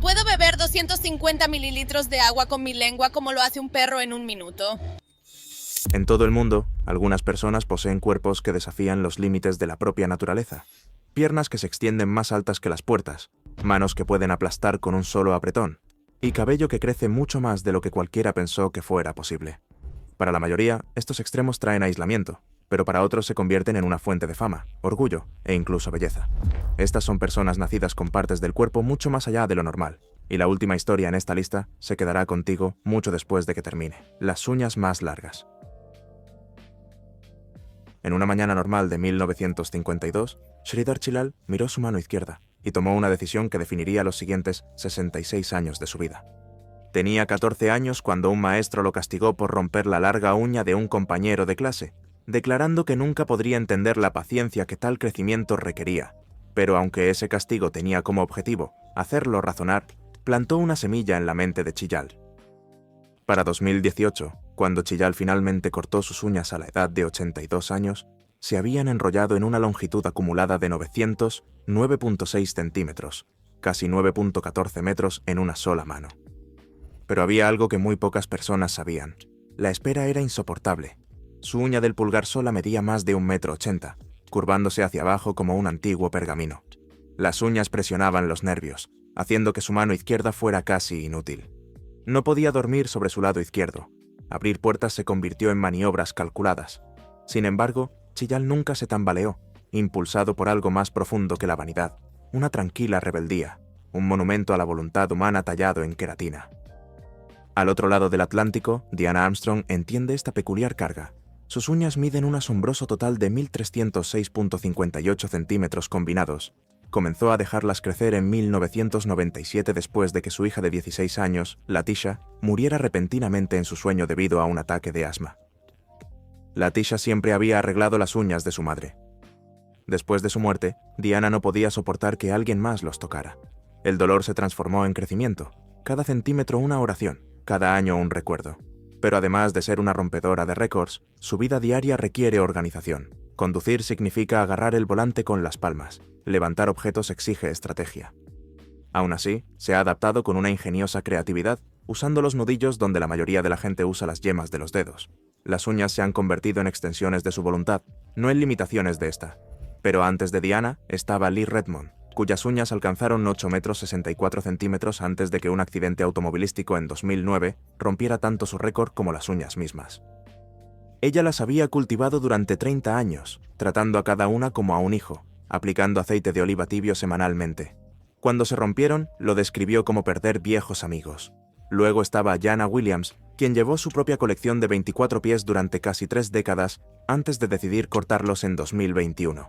Puedo beber 250 mililitros de agua con mi lengua como lo hace un perro en un minuto. En todo el mundo, algunas personas poseen cuerpos que desafían los límites de la propia naturaleza. Piernas que se extienden más altas que las puertas, manos que pueden aplastar con un solo apretón, y cabello que crece mucho más de lo que cualquiera pensó que fuera posible. Para la mayoría, estos extremos traen aislamiento, pero para otros se convierten en una fuente de fama, orgullo e incluso belleza. Estas son personas nacidas con partes del cuerpo mucho más allá de lo normal, y la última historia en esta lista se quedará contigo mucho después de que termine. Las uñas más largas. En una mañana normal de 1952, Sridhar Chilal miró su mano izquierda y tomó una decisión que definiría los siguientes 66 años de su vida. Tenía 14 años cuando un maestro lo castigó por romper la larga uña de un compañero de clase, declarando que nunca podría entender la paciencia que tal crecimiento requería. Pero aunque ese castigo tenía como objetivo hacerlo razonar, plantó una semilla en la mente de Chilal. Para 2018, cuando Chilal finalmente cortó sus uñas a la edad de 82 años, se habían enrollado en una longitud acumulada de 909.6 centímetros, casi 9.14 metros en una sola mano. Pero había algo que muy pocas personas sabían. La espera era insoportable. Su uña del pulgar sola medía más de 1,80 m, curvándose hacia abajo como un antiguo pergamino. Las uñas presionaban los nervios, haciendo que su mano izquierda fuera casi inútil. No podía dormir sobre su lado izquierdo. Abrir puertas se convirtió en maniobras calculadas. Sin embargo, Chilal nunca se tambaleó, impulsado por algo más profundo que la vanidad, una tranquila rebeldía, un monumento a la voluntad humana tallado en queratina. Al otro lado del Atlántico, Diana Armstrong entiende esta peculiar carga. Sus uñas miden un asombroso total de 1.306.58 centímetros combinados. Comenzó a dejarlas crecer en 1997 después de que su hija de 16 años, Latisha, muriera repentinamente en su sueño debido a un ataque de asma. Latisha siempre había arreglado las uñas de su madre. Después de su muerte, Diana no podía soportar que alguien más los tocara. El dolor se transformó en crecimiento. Cada centímetro una oración, cada año un recuerdo. Pero además de ser una rompedora de récords, su vida diaria requiere organización. Conducir significa agarrar el volante con las palmas. Levantar objetos exige estrategia. Aún así, se ha adaptado con una ingeniosa creatividad, usando los nudillos donde la mayoría de la gente usa las yemas de los dedos. Las uñas se han convertido en extensiones de su voluntad, no en limitaciones de esta. Pero antes de Diana estaba Lee Redmond, cuyas uñas alcanzaron 8,64 metros antes de que un accidente automovilístico en 2009 rompiera tanto su récord como las uñas mismas. Ella las había cultivado durante 30 años, tratando a cada una como a un hijo, aplicando aceite de oliva tibio semanalmente. Cuando se rompieron, lo describió como perder viejos amigos. Luego estaba Jana Williams, quien llevó su propia colección de 24 pies durante casi 3 décadas antes de decidir cortarlos en 2021.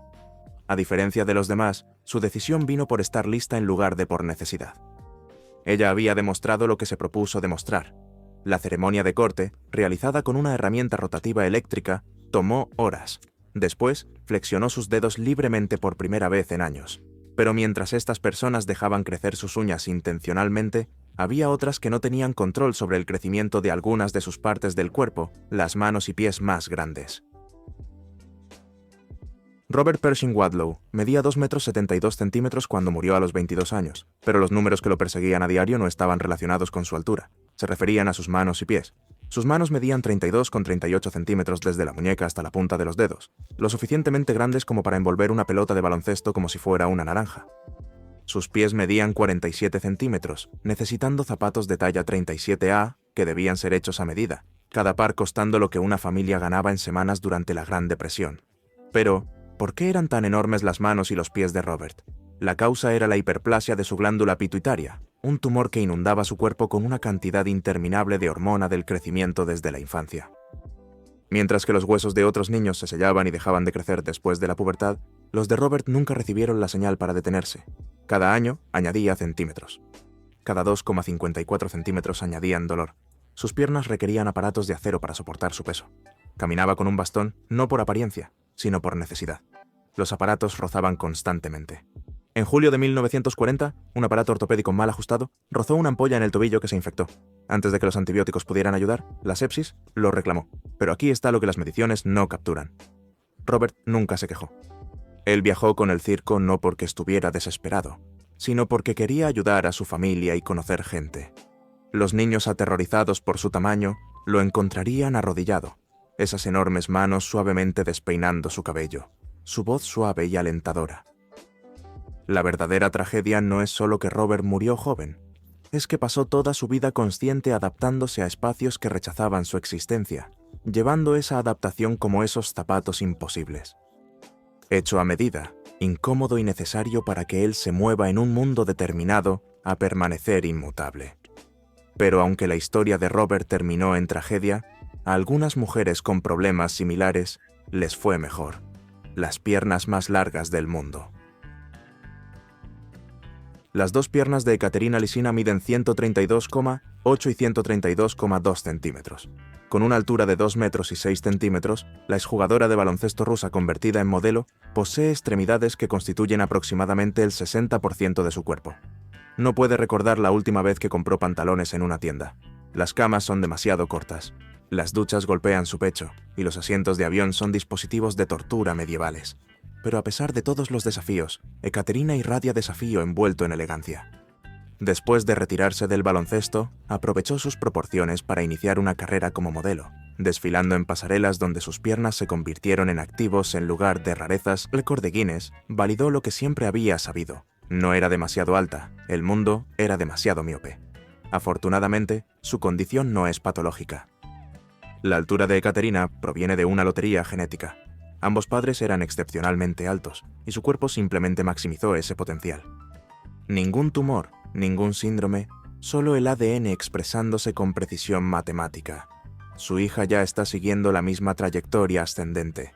A diferencia de los demás, su decisión vino por estar lista en lugar de por necesidad. Ella había demostrado lo que se propuso demostrar. La ceremonia de corte, realizada con una herramienta rotativa eléctrica, tomó horas. Después, flexionó sus dedos libremente por primera vez en años. Pero mientras estas personas dejaban crecer sus uñas intencionalmente, había otras que no tenían control sobre el crecimiento de algunas de sus partes del cuerpo, las manos y pies más grandes. Robert Pershing Wadlow medía 2,72 metros cuando murió a los 22 años, pero los números que lo perseguían a diario no estaban relacionados con su altura. Se referían a sus manos y pies. Sus manos medían 32,38 centímetros desde la muñeca hasta la punta de los dedos, lo suficientemente grandes como para envolver una pelota de baloncesto como si fuera una naranja. Sus pies medían 47 centímetros, necesitando zapatos de talla 37A, que debían ser hechos a medida, cada par costando lo que una familia ganaba en semanas durante la Gran Depresión. Pero, ¿por qué eran tan enormes las manos y los pies de Robert? La causa era la hiperplasia de su glándula pituitaria, un tumor que inundaba su cuerpo con una cantidad interminable de hormona del crecimiento desde la infancia. Mientras que los huesos de otros niños se sellaban y dejaban de crecer después de la pubertad, los de Robert nunca recibieron la señal para detenerse. Cada año añadía centímetros. Cada 2,54 centímetros añadían dolor. Sus piernas requerían aparatos de acero para soportar su peso. Caminaba con un bastón no por apariencia, sino por necesidad. Los aparatos rozaban constantemente. En julio de 1940, un aparato ortopédico mal ajustado rozó una ampolla en el tobillo que se infectó. Antes de que los antibióticos pudieran ayudar, la sepsis lo reclamó. Pero aquí está lo que las mediciones no capturan. Robert nunca se quejó. Él viajó con el circo no porque estuviera desesperado, sino porque quería ayudar a su familia y conocer gente. Los niños, aterrorizados por su tamaño, lo encontrarían arrodillado, esas enormes manos suavemente despeinando su cabello, su voz suave y alentadora. La verdadera tragedia no es solo que Robert murió joven, es que pasó toda su vida consciente adaptándose a espacios que rechazaban su existencia, llevando esa adaptación como esos zapatos imposibles. Hecho a medida, incómodo y necesario para que él se mueva en un mundo determinado a permanecer inmutable. Pero aunque la historia de Robert terminó en tragedia, a algunas mujeres con problemas similares les fue mejor. Las piernas más largas del mundo. Las dos piernas de Ekaterina Lysina miden 132,8 y 132,2 centímetros. Con una altura de 2 metros y 6 centímetros, la exjugadora de baloncesto rusa convertida en modelo posee extremidades que constituyen aproximadamente el 60% de su cuerpo. No puede recordar la última vez que compró pantalones en una tienda. Las camas son demasiado cortas. Las duchas golpean su pecho y los asientos de avión son dispositivos de tortura medievales. Pero a pesar de todos los desafíos, Ekaterina irradia desafío envuelto en elegancia. Después de retirarse del baloncesto, aprovechó sus proporciones para iniciar una carrera como modelo, desfilando en pasarelas donde sus piernas se convirtieron en activos en lugar de rarezas. El récord de Guinness validó lo que siempre había sabido. No era demasiado alta, el mundo era demasiado miope. Afortunadamente, su condición no es patológica. La altura de Ekaterina proviene de una lotería genética. Ambos padres eran excepcionalmente altos, y su cuerpo simplemente maximizó ese potencial. Ningún tumor, ningún síndrome, solo el ADN expresándose con precisión matemática. Su hija ya está siguiendo la misma trayectoria ascendente.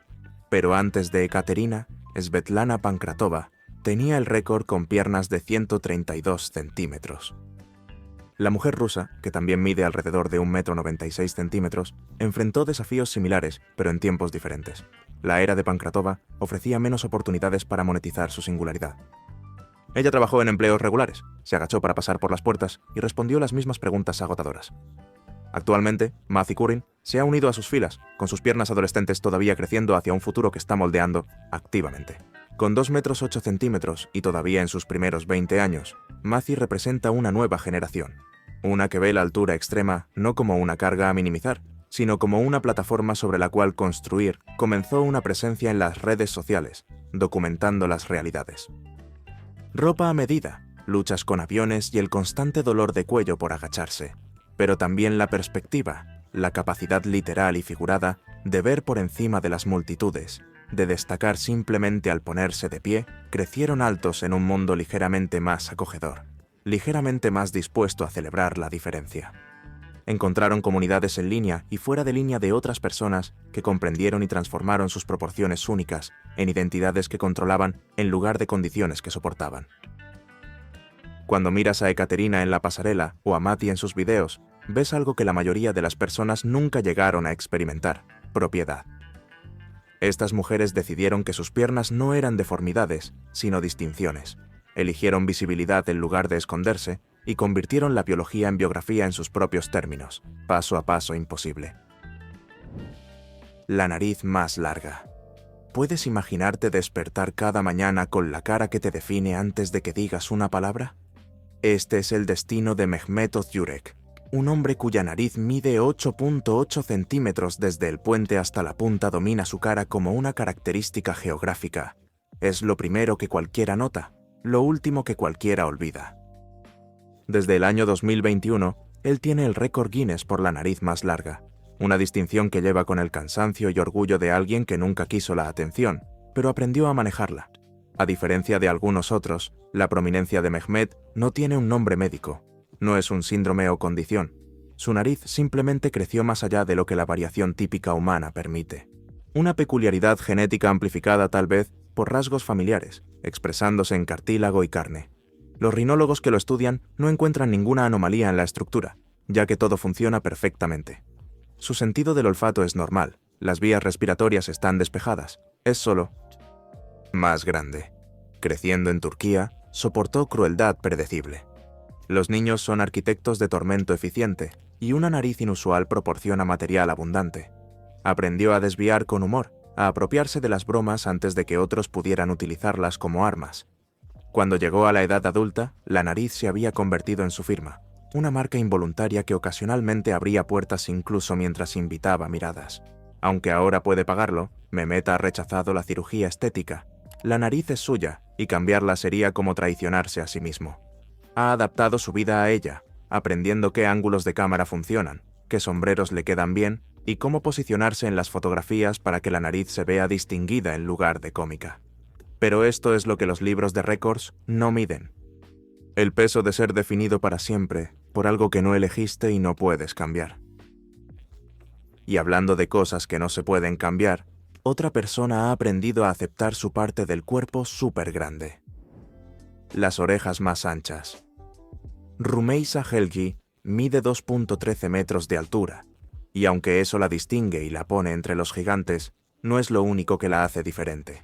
Pero antes de Ekaterina, Svetlana Pankratova tenía el récord con piernas de 132 centímetros. La mujer rusa, que también mide alrededor de 1,96 m, enfrentó desafíos similares, pero en tiempos diferentes. La era de Pankratova ofrecía menos oportunidades para monetizar su singularidad. Ella trabajó en empleos regulares, se agachó para pasar por las puertas y respondió las mismas preguntas agotadoras. Actualmente, Matthew Curran se ha unido a sus filas, con sus piernas adolescentes todavía creciendo hacia un futuro que está moldeando activamente. Con 2 metros 8 centímetros y todavía en sus primeros 20 años, Matthew representa una nueva generación. Una que ve la altura extrema no como una carga a minimizar, sino como una plataforma sobre la cual construir. Comenzó una presencia en las redes sociales, documentando las realidades. Ropa a medida, luchas con aviones y el constante dolor de cuello por agacharse, pero también la perspectiva, la capacidad literal y figurada de ver por encima de las multitudes, de destacar simplemente al ponerse de pie, crecieron altos en un mundo ligeramente más acogedor, ligeramente más dispuesto a celebrar la diferencia. Encontraron comunidades en línea y fuera de línea de otras personas que comprendieron y transformaron sus proporciones únicas en identidades que controlaban en lugar de condiciones que soportaban. Cuando miras a Ekaterina en la pasarela o a Matti en sus videos, ves algo que la mayoría de las personas nunca llegaron a experimentar: propiedad. Estas mujeres decidieron que sus piernas no eran deformidades, sino distinciones. Eligieron visibilidad en lugar de esconderse y convirtieron la biología en biografía en sus propios términos, paso a paso imposible. La nariz más larga. ¿Puedes imaginarte despertar cada mañana con la cara que te define antes de que digas una palabra? Este es el destino de Mehmet Ozyurek, un hombre cuya nariz mide 8,8 centímetros desde el puente hasta la punta. Domina su cara como una característica geográfica. Es lo primero que cualquiera nota, lo último que cualquiera olvida. Desde el año 2021, él tiene el récord Guinness por la nariz más larga, una distinción que lleva con el cansancio y orgullo de alguien que nunca quiso la atención, pero aprendió a manejarla. A diferencia de algunos otros, la prominencia de Mehmet no tiene un nombre médico, no es un síndrome o condición. Su nariz simplemente creció más allá de lo que la variación típica humana permite. Una peculiaridad genética amplificada tal vez por rasgos familiares, expresándose en cartílago y carne. Los rinólogos que lo estudian no encuentran ninguna anomalía en la estructura, ya que todo funciona perfectamente. Su sentido del olfato es normal, las vías respiratorias están despejadas, es solo más grande. Creciendo en Turquía, soportó crueldad predecible. Los niños son arquitectos de tormento eficiente, y una nariz inusual proporciona material abundante. Aprendió a desviar con humor, a apropiarse de las bromas antes de que otros pudieran utilizarlas como armas. Cuando llegó a la edad adulta, la nariz se había convertido en su firma, una marca involuntaria que ocasionalmente abría puertas incluso mientras invitaba miradas. Aunque ahora puede pagarlo, Mehmet ha rechazado la cirugía estética. La nariz es suya, y cambiarla sería como traicionarse a sí mismo. Ha adaptado su vida a ella, aprendiendo qué ángulos de cámara funcionan, qué sombreros le quedan bien y cómo posicionarse en las fotografías para que la nariz se vea distinguida en lugar de cómica. Pero esto es lo que los libros de récords no miden. El peso de ser definido para siempre por algo que no elegiste y no puedes cambiar. Y hablando de cosas que no se pueden cambiar, otra persona ha aprendido a aceptar su parte del cuerpo súper grande. Las orejas más anchas. Rümeysa Helgi mide 2.13 metros de altura, y aunque eso la distingue y la pone entre los gigantes, no es lo único que la hace diferente.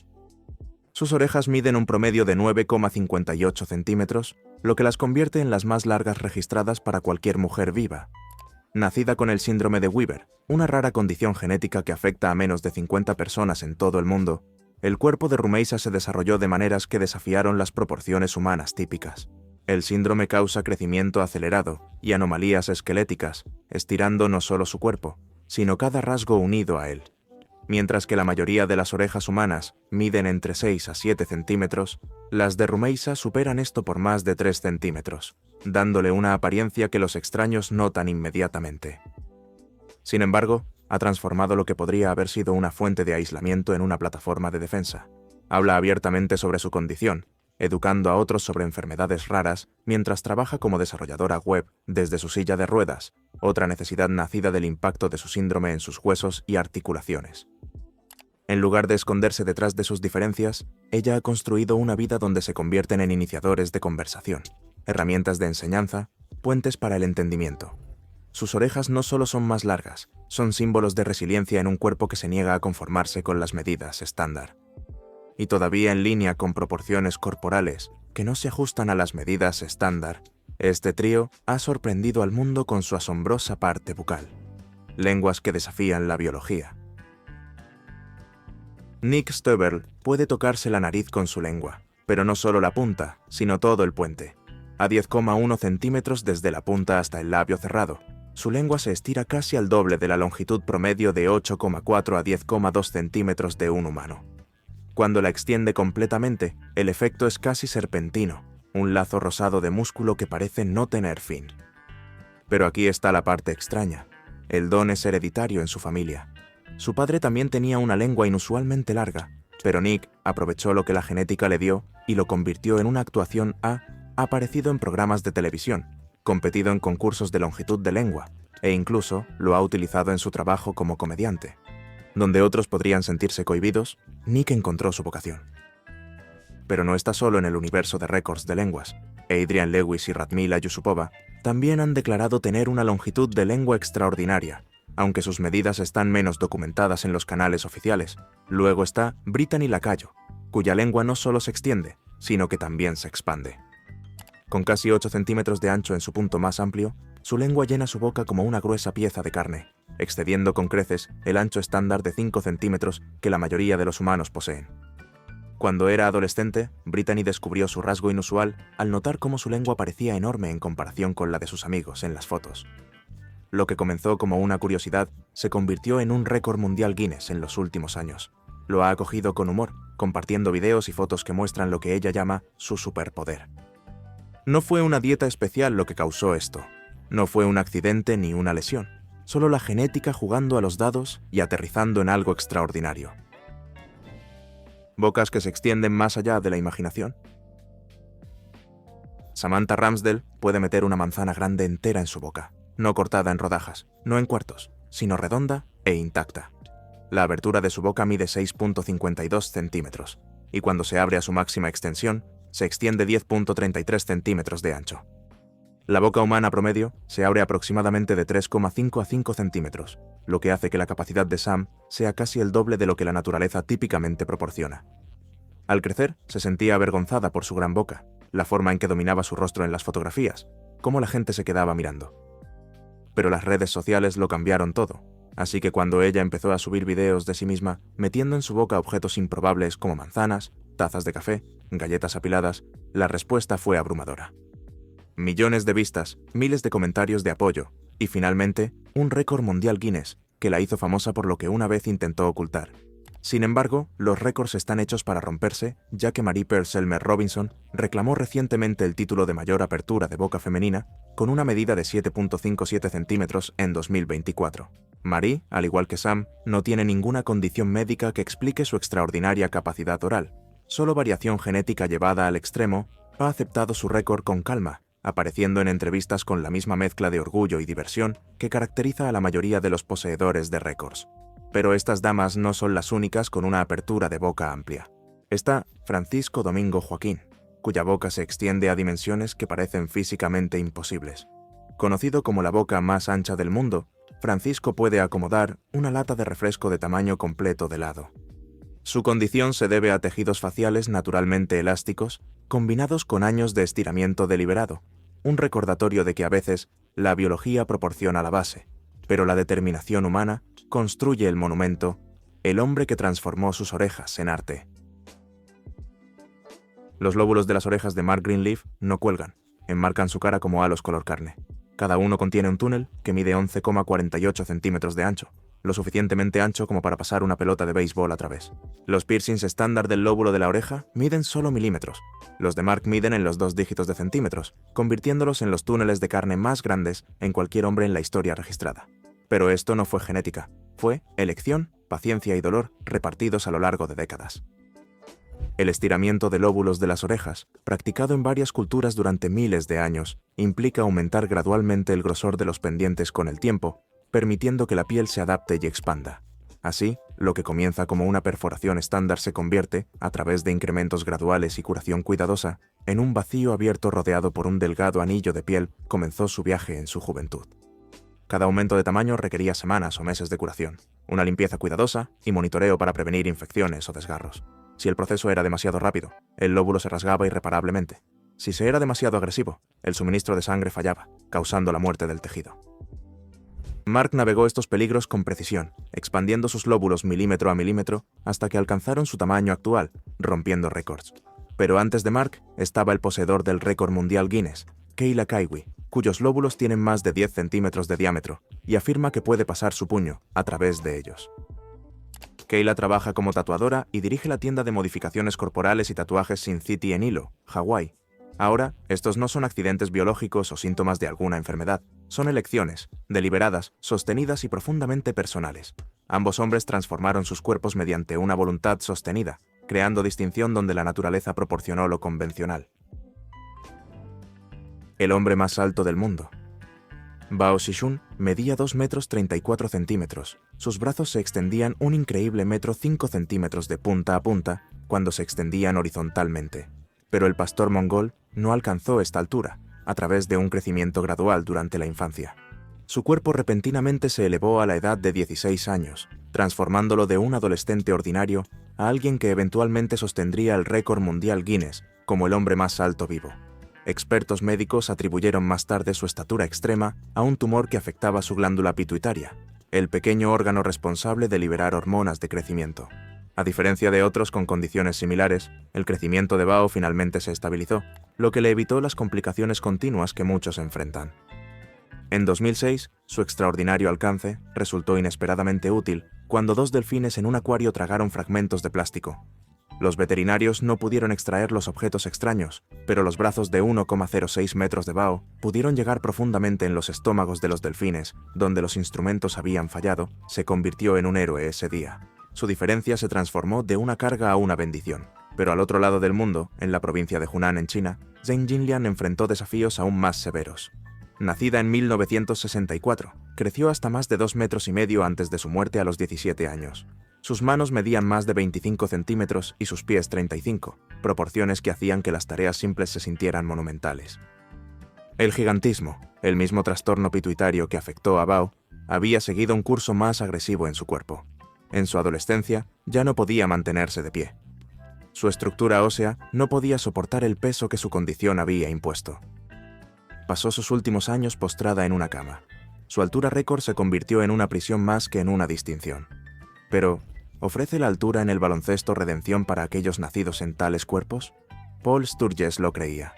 Sus orejas miden un promedio de 9,58 centímetros, lo que las convierte en las más largas registradas para cualquier mujer viva. Nacida con el síndrome de Weaver, una rara condición genética que afecta a menos de 50 personas en todo el mundo, el cuerpo de Rümeysa se desarrolló de maneras que desafiaron las proporciones humanas típicas. El síndrome causa crecimiento acelerado y anomalías esqueléticas, estirando no solo su cuerpo, sino cada rasgo unido a él. Mientras que la mayoría de las orejas humanas miden entre 6 a 7 centímetros, las de Rümeysa superan esto por más de 3 centímetros, dándole una apariencia que los extraños notan inmediatamente. Sin embargo, ha transformado lo que podría haber sido una fuente de aislamiento en una plataforma de defensa. Habla abiertamente sobre su condición, educando a otros sobre enfermedades raras mientras trabaja como desarrolladora web desde su silla de ruedas, otra necesidad nacida del impacto de su síndrome en sus huesos y articulaciones. En lugar de esconderse detrás de sus diferencias, ella ha construido una vida donde se convierten en iniciadores de conversación, herramientas de enseñanza, puentes para el entendimiento. Sus orejas no solo son más largas, son símbolos de resiliencia en un cuerpo que se niega a conformarse con las medidas estándar. Y todavía en línea con proporciones corporales que no se ajustan a las medidas estándar, este trío ha sorprendido al mundo con su asombrosa parte bucal. Lenguas que desafían la biología. Nick Stöberl puede tocarse la nariz con su lengua, pero no solo la punta, sino todo el puente. A 10,1 centímetros desde la punta hasta el labio cerrado, su lengua se estira casi al doble de la longitud promedio de 8,4 a 10,2 centímetros de un humano. Cuando la extiende completamente, el efecto es casi serpentino, un lazo rosado de músculo que parece no tener fin. Pero aquí está la parte extraña. El don es hereditario en su familia. Su padre también tenía una lengua inusualmente larga, pero Nick aprovechó lo que la genética le dio y lo convirtió en una actuación. Ha aparecido en programas de televisión, competido en concursos de longitud de lengua, e incluso lo ha utilizado en su trabajo como comediante. Donde otros podrían sentirse cohibidos, Nick encontró su vocación. Pero no está solo en el universo de récords de lenguas. Adrian Lewis y Radmila Yusupova también han declarado tener una longitud de lengua extraordinaria, aunque sus medidas están menos documentadas en los canales oficiales. Luego está Brittany Lacayo, cuya lengua no solo se extiende, sino que también se expande. Con casi 8 centímetros de ancho en su punto más amplio, su lengua llena su boca como una gruesa pieza de carne, excediendo con creces el ancho estándar de 5 centímetros que la mayoría de los humanos poseen. Cuando era adolescente, Brittany descubrió su rasgo inusual al notar cómo su lengua parecía enorme en comparación con la de sus amigos en las fotos. Lo que comenzó como una curiosidad se convirtió en un récord mundial Guinness en los últimos años. Lo ha acogido con humor, compartiendo videos y fotos que muestran lo que ella llama su superpoder. No fue una dieta especial lo que causó esto. No fue un accidente ni una lesión. Solo la genética jugando a los dados y aterrizando en algo extraordinario. ¿Bocas que se extienden más allá de la imaginación? Samantha Ramsdell puede meter una manzana grande entera en su boca, no cortada en rodajas, no en cuartos, sino redonda e intacta. La abertura de su boca mide 6,52 centímetros, y cuando se abre a su máxima extensión, se extiende 10,33 centímetros de ancho. La boca humana promedio se abre aproximadamente de 3,5 a 5 centímetros, lo que hace que la capacidad de Sam sea casi el doble de lo que la naturaleza típicamente proporciona. Al crecer, se sentía avergonzada por su gran boca, la forma en que dominaba su rostro en las fotografías, cómo la gente se quedaba mirando. Pero las redes sociales lo cambiaron todo, así que cuando ella empezó a subir videos de sí misma, metiendo en su boca objetos improbables como manzanas, tazas de café, galletas apiladas, la respuesta fue abrumadora. Millones de vistas, miles de comentarios de apoyo y finalmente un récord mundial Guinness que la hizo famosa por lo que una vez intentó ocultar. Sin embargo, los récords están hechos para romperse, ya que Marie Purcell Robinson reclamó recientemente el título de mayor apertura de boca femenina con una medida de 7.57 centímetros en 2024. Marie, al igual que Sam, no tiene ninguna condición médica que explique su extraordinaria capacidad oral. Solo variación genética llevada al extremo ha aceptado su récord con calma, apareciendo en entrevistas con la misma mezcla de orgullo y diversión que caracteriza a la mayoría de los poseedores de récords. Pero estas damas no son las únicas con una apertura de boca amplia. Está Francisco Domingo Joaquín, cuya boca se extiende a dimensiones que parecen físicamente imposibles. Conocido como la boca más ancha del mundo, Francisco puede acomodar una lata de refresco de tamaño completo de lado. Su condición se debe a tejidos faciales naturalmente elásticos, combinados con años de estiramiento deliberado, un recordatorio de que a veces la biología proporciona la base, pero la determinación humana construye el monumento, el hombre que transformó sus orejas en arte. Los lóbulos de las orejas de Mark Greenleaf no cuelgan, enmarcan su cara como halos color carne. Cada uno contiene un túnel que mide 11,48 centímetros de ancho, lo suficientemente ancho como para pasar una pelota de béisbol a través. Los piercings estándar del lóbulo de la oreja miden solo milímetros. Los de Mark miden en los 2 dígitos de centímetros, convirtiéndolos en los túneles de carne más grandes en cualquier hombre en la historia registrada. Pero esto no fue genética, fue elección, paciencia y dolor repartidos a lo largo de décadas. El estiramiento de lóbulos de las orejas, practicado en varias culturas durante miles de años, implica aumentar gradualmente el grosor de los pendientes con el tiempo, permitiendo que la piel se adapte y expanda. Así, lo que comienza como una perforación estándar se convierte, a través de incrementos graduales y curación cuidadosa, en un vacío abierto rodeado por un delgado anillo de piel. Comenzó su viaje en su juventud. Cada aumento de tamaño requería semanas o meses de curación, una limpieza cuidadosa y monitoreo para prevenir infecciones o desgarros. Si el proceso era demasiado rápido, el lóbulo se rasgaba irreparablemente. Si se era demasiado agresivo, el suministro de sangre fallaba, causando la muerte del tejido. Mark navegó estos peligros con precisión, expandiendo sus lóbulos milímetro a milímetro hasta que alcanzaron su tamaño actual, rompiendo récords. Pero antes de Mark estaba el poseedor del récord mundial Guinness, Kayla Kaiwi, cuyos lóbulos tienen más de 10 centímetros de diámetro, y afirma que puede pasar su puño a través de ellos. Kayla trabaja como tatuadora y dirige la tienda de modificaciones corporales y tatuajes Sin City en Hilo, Hawái. Ahora, estos no son accidentes biológicos o síntomas de alguna enfermedad, son elecciones, deliberadas, sostenidas y profundamente personales. Ambos hombres transformaron sus cuerpos mediante una voluntad sostenida, creando distinción donde la naturaleza proporcionó lo convencional. El hombre más alto del mundo. Bao Xishun medía 2 metros 34 centímetros. Sus brazos se extendían un increíble 1,5 centímetros de punta a punta cuando se extendían horizontalmente. Pero el pastor mongol no alcanzó esta altura, a través de un crecimiento gradual durante la infancia. Su cuerpo repentinamente se elevó a la edad de 16 años, transformándolo de un adolescente ordinario a alguien que eventualmente sostendría el récord mundial Guinness como el hombre más alto vivo. Expertos médicos atribuyeron más tarde su estatura extrema a un tumor que afectaba su glándula pituitaria, el pequeño órgano responsable de liberar hormonas de crecimiento. A diferencia de otros con condiciones similares, el crecimiento de Bao finalmente se estabilizó, lo que le evitó las complicaciones continuas que muchos enfrentan. En 2006, su extraordinario alcance resultó inesperadamente útil cuando 2 delfines en un acuario tragaron fragmentos de plástico. Los veterinarios no pudieron extraer los objetos extraños, pero los brazos de 1,06 metros de Bao pudieron llegar profundamente en los estómagos de los delfines, donde los instrumentos habían fallado. Se convirtió en un héroe ese día. Su diferencia se transformó de una carga a una bendición. Pero al otro lado del mundo, en la provincia de Hunan en China, Zheng Jinliang enfrentó desafíos aún más severos. Nacida en 1964, creció hasta más de 2,5 metros antes de su muerte a los 17 años. Sus manos medían más de 25 centímetros y sus pies 35, proporciones que hacían que las tareas simples se sintieran monumentales. El gigantismo, el mismo trastorno pituitario que afectó a Bao, había seguido un curso más agresivo en su cuerpo. En su adolescencia, ya no podía mantenerse de pie. Su estructura ósea no podía soportar el peso que su condición había impuesto. Pasó sus últimos años postrada en una cama. Su altura récord se convirtió en una prisión más que en una distinción. Pero, ¿Ofrece la altura en el baloncesto redención para aquellos nacidos en tales cuerpos? Paul Sturges lo creía.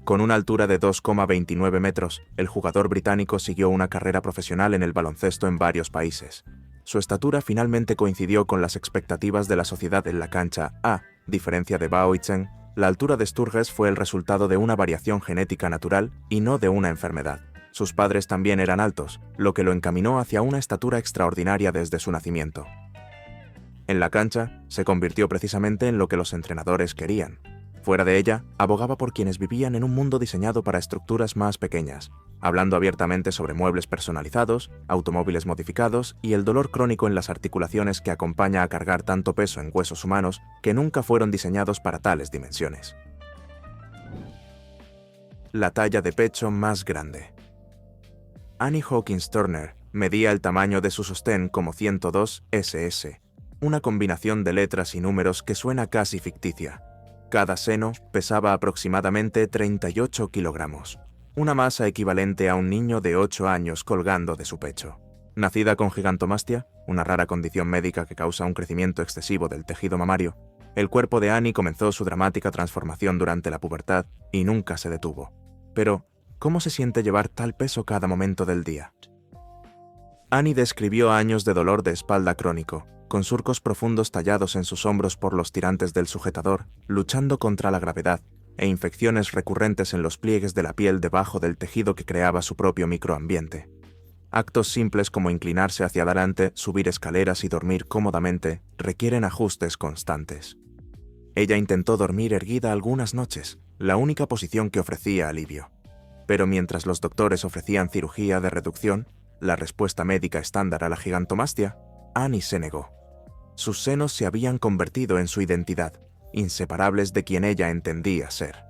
Con una altura de 2,29 metros, el jugador británico siguió una carrera profesional en el baloncesto en varios países. Su estatura finalmente coincidió con las expectativas de la sociedad en la cancha. A diferencia de Boysen, la altura de Sturges fue el resultado de una variación genética natural y no de una enfermedad. Sus padres también eran altos, lo que lo encaminó hacia una estatura extraordinaria desde su nacimiento. En la cancha, se convirtió precisamente en lo que los entrenadores querían. Fuera de ella, abogaba por quienes vivían en un mundo diseñado para estructuras más pequeñas, hablando abiertamente sobre muebles personalizados, automóviles modificados y el dolor crónico en las articulaciones que acompaña a cargar tanto peso en huesos humanos que nunca fueron diseñados para tales dimensiones. La talla de pecho más grande. Annie Hawkins Turner medía el tamaño de su sostén como 102 SS, una combinación de letras y números que suena casi ficticia. Cada seno pesaba aproximadamente 38 kilogramos, una masa equivalente a un niño de 8 años colgando de su pecho. Nacida con gigantomastia, una rara condición médica que causa un crecimiento excesivo del tejido mamario, el cuerpo de Annie comenzó su dramática transformación durante la pubertad y nunca se detuvo. Pero, ¿cómo se siente llevar tal peso cada momento del día? Annie describió años de dolor de espalda crónico, con surcos profundos tallados en sus hombros por los tirantes del sujetador, luchando contra la gravedad, e infecciones recurrentes en los pliegues de la piel debajo del tejido que creaba su propio microambiente. Actos simples como inclinarse hacia adelante, subir escaleras y dormir cómodamente requieren ajustes constantes. Ella intentó dormir erguida algunas noches, la única posición que ofrecía alivio. Pero mientras los doctores ofrecían cirugía de reducción, la respuesta médica estándar a la gigantomastia, Annie se negó. Sus senos se habían convertido en su identidad, inseparables de quien ella entendía ser.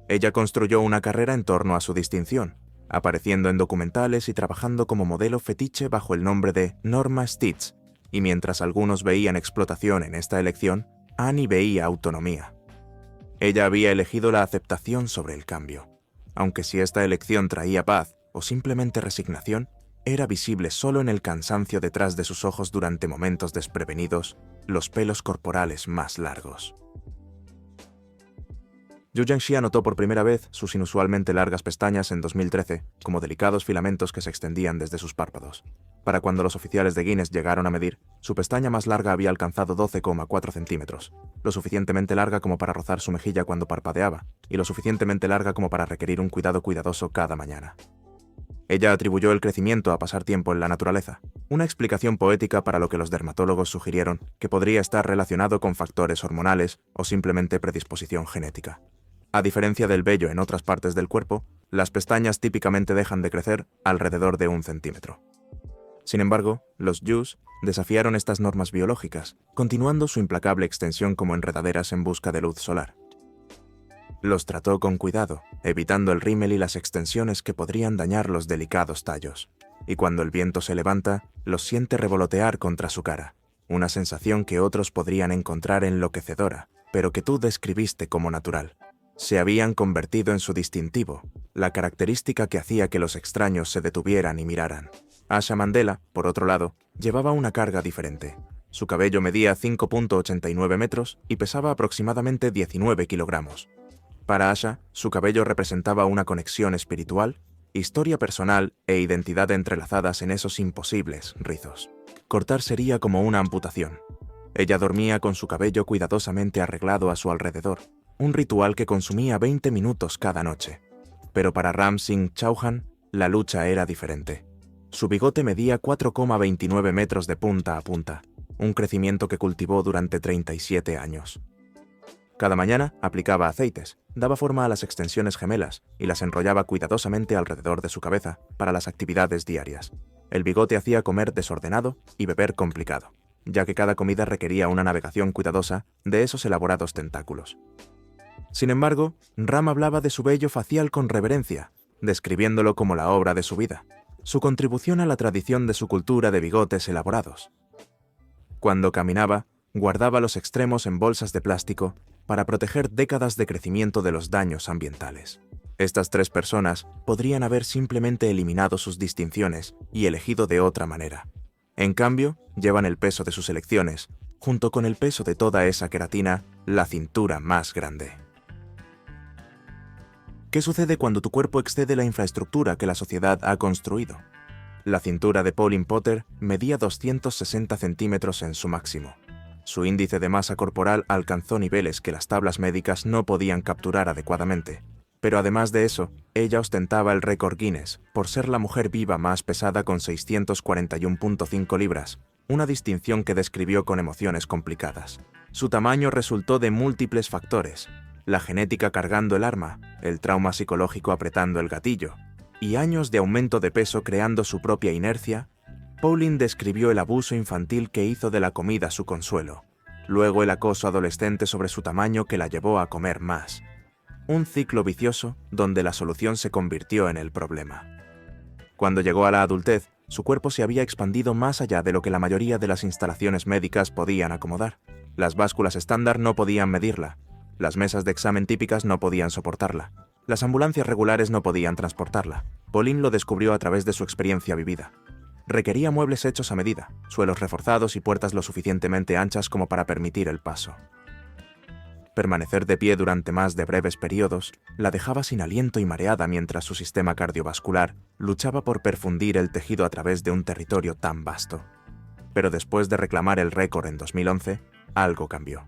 Ella construyó una carrera en torno a su distinción, apareciendo en documentales y trabajando como modelo fetiche bajo el nombre de Norma Stitz, y mientras algunos veían explotación en esta elección, Annie veía autonomía. Ella había elegido la aceptación sobre el cambio, aunque si esta elección traía paz o simplemente resignación, era visible solo en el cansancio detrás de sus ojos durante momentos desprevenidos, los pelos corporales más largos. Yu Jiangxia notó por primera vez sus inusualmente largas pestañas en 2013, como delicados filamentos que se extendían desde sus párpados. Para cuando los oficiales de Guinness llegaron a medir, su pestaña más larga había alcanzado 12,4 centímetros, lo suficientemente larga como para rozar su mejilla cuando parpadeaba, y lo suficientemente larga como para requerir un cuidado cuidadoso cada mañana. Ella atribuyó el crecimiento a pasar tiempo en la naturaleza, una explicación poética para lo que los dermatólogos sugirieron que podría estar relacionado con factores hormonales o simplemente predisposición genética. A diferencia del vello en otras partes del cuerpo, las pestañas típicamente dejan de crecer alrededor de 1 centímetro. Sin embargo, los Yus desafiaron estas normas biológicas, continuando su implacable extensión como enredaderas en busca de luz solar. Los trató con cuidado, evitando el rímel y las extensiones que podrían dañar los delicados tallos. Y cuando el viento se levanta, los siente revolotear contra su cara, una sensación que otros podrían encontrar enloquecedora, pero que tú describiste como natural. Se habían convertido en su distintivo, la característica que hacía que los extraños se detuvieran y miraran. Asha Mandela, por otro lado, llevaba una carga diferente. Su cabello medía 5,89 metros y pesaba aproximadamente 19 kilogramos. Para Asha, su cabello representaba una conexión espiritual, historia personal e identidad entrelazadas en esos imposibles rizos. Cortar sería como una amputación. Ella dormía con su cabello cuidadosamente arreglado a su alrededor, un ritual que consumía 20 minutos cada noche. Pero para Ram Singh Chauhan, la lucha era diferente. Su bigote medía 4,29 metros de punta a punta, un crecimiento que cultivó durante 37 años. Cada mañana aplicaba aceites, daba forma a las extensiones gemelas y las enrollaba cuidadosamente alrededor de su cabeza para las actividades diarias. El bigote hacía comer desordenado y beber complicado, ya que cada comida requería una navegación cuidadosa de esos elaborados tentáculos. Sin embargo, Ram hablaba de su vello facial con reverencia, describiéndolo como la obra de su vida, su contribución a la tradición de su cultura de bigotes elaborados. Cuando caminaba, guardaba los extremos en bolsas de plástico para proteger décadas de crecimiento de los daños ambientales. Estas 3 personas podrían haber simplemente eliminado sus distinciones y elegido de otra manera. En cambio, llevan el peso de sus elecciones, junto con el peso de toda esa queratina, la cintura más grande. ¿Qué sucede cuando tu cuerpo excede la infraestructura que la sociedad ha construido? La cintura de Pauline Potter medía 260 centímetros en su máximo. Su índice de masa corporal alcanzó niveles que las tablas médicas no podían capturar adecuadamente. Pero además de eso, ella ostentaba el récord Guinness por ser la mujer viva más pesada con 641.5 libras, una distinción que describió con emociones complicadas. Su tamaño resultó de múltiples factores: la genética cargando el arma, el trauma psicológico apretando el gatillo, y años de aumento de peso creando su propia inercia. Pauline describió el abuso infantil que hizo de la comida su consuelo, luego el acoso adolescente sobre su tamaño que la llevó a comer más. Un ciclo vicioso donde la solución se convirtió en el problema. Cuando llegó a la adultez, su cuerpo se había expandido más allá de lo que la mayoría de las instalaciones médicas podían acomodar. Las básculas estándar no podían medirla, las mesas de examen típicas no podían soportarla, las ambulancias regulares no podían transportarla. Pauline lo descubrió a través de su experiencia vivida. Requería muebles hechos a medida, suelos reforzados y puertas lo suficientemente anchas como para permitir el paso. Permanecer de pie durante más de breves periodos la dejaba sin aliento y mareada mientras su sistema cardiovascular luchaba por perfundir el tejido a través de un territorio tan vasto. Pero después de reclamar el récord en 2011, algo cambió.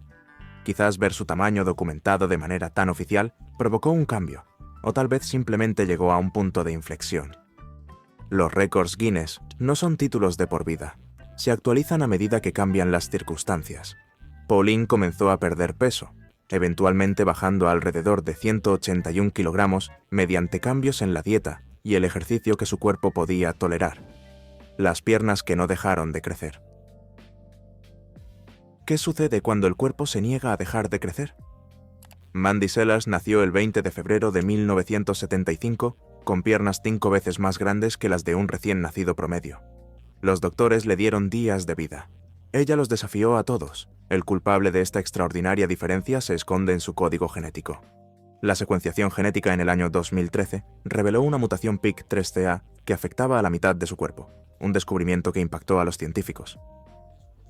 Quizás ver su tamaño documentado de manera tan oficial provocó un cambio, o tal vez simplemente llegó a un punto de inflexión. Los récords Guinness no son títulos de por vida, se actualizan a medida que cambian las circunstancias. Pauline comenzó a perder peso, eventualmente bajando a alrededor de 181 kilogramos mediante cambios en la dieta y el ejercicio que su cuerpo podía tolerar. Las piernas que no dejaron de crecer. ¿Qué sucede cuando el cuerpo se niega a dejar de crecer? Mandy Sellers nació el 20 de febrero de 1975 con piernas 5 veces más grandes que las de un recién nacido promedio. Los doctores le dieron días de vida. Ella los desafió a todos. El culpable de esta extraordinaria diferencia se esconde en su código genético. La secuenciación genética en el año 2013 reveló una mutación PIK3CA que afectaba a la mitad de su cuerpo, un descubrimiento que impactó a los científicos.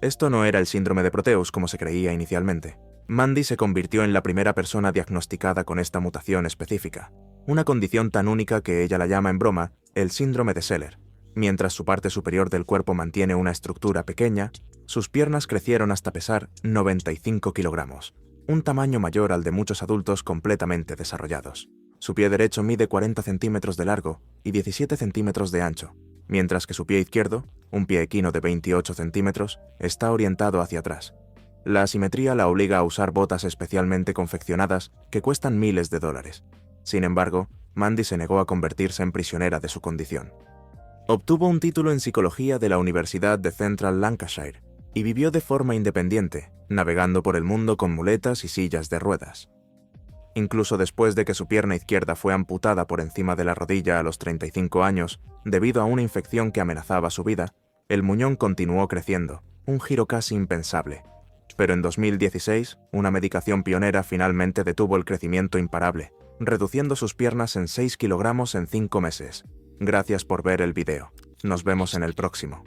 Esto no era el síndrome de Proteus como se creía inicialmente. Mandy se convirtió en la primera persona diagnosticada con esta mutación específica, una condición tan única que ella la llama en broma el síndrome de Seller. Mientras su parte superior del cuerpo mantiene una estructura pequeña, sus piernas crecieron hasta pesar 95 kilogramos, un tamaño mayor al de muchos adultos completamente desarrollados. Su pie derecho mide 40 centímetros de largo y 17 centímetros de ancho, mientras que su pie izquierdo, un pie equino de 28 centímetros, está orientado hacia atrás. La asimetría la obliga a usar botas especialmente confeccionadas que cuestan miles de dólares. Sin embargo, Mandy se negó a convertirse en prisionera de su condición. Obtuvo un título en psicología de la Universidad de Central Lancashire y vivió de forma independiente, navegando por el mundo con muletas y sillas de ruedas. Incluso después de que su pierna izquierda fue amputada por encima de la rodilla a los 35 años, debido a una infección que amenazaba su vida, el muñón continuó creciendo, un giro casi impensable. Pero en 2016, una medicación pionera finalmente detuvo el crecimiento imparable, reduciendo sus piernas en 6 kilogramos en 5 meses. Gracias por ver el video. Nos vemos en el próximo.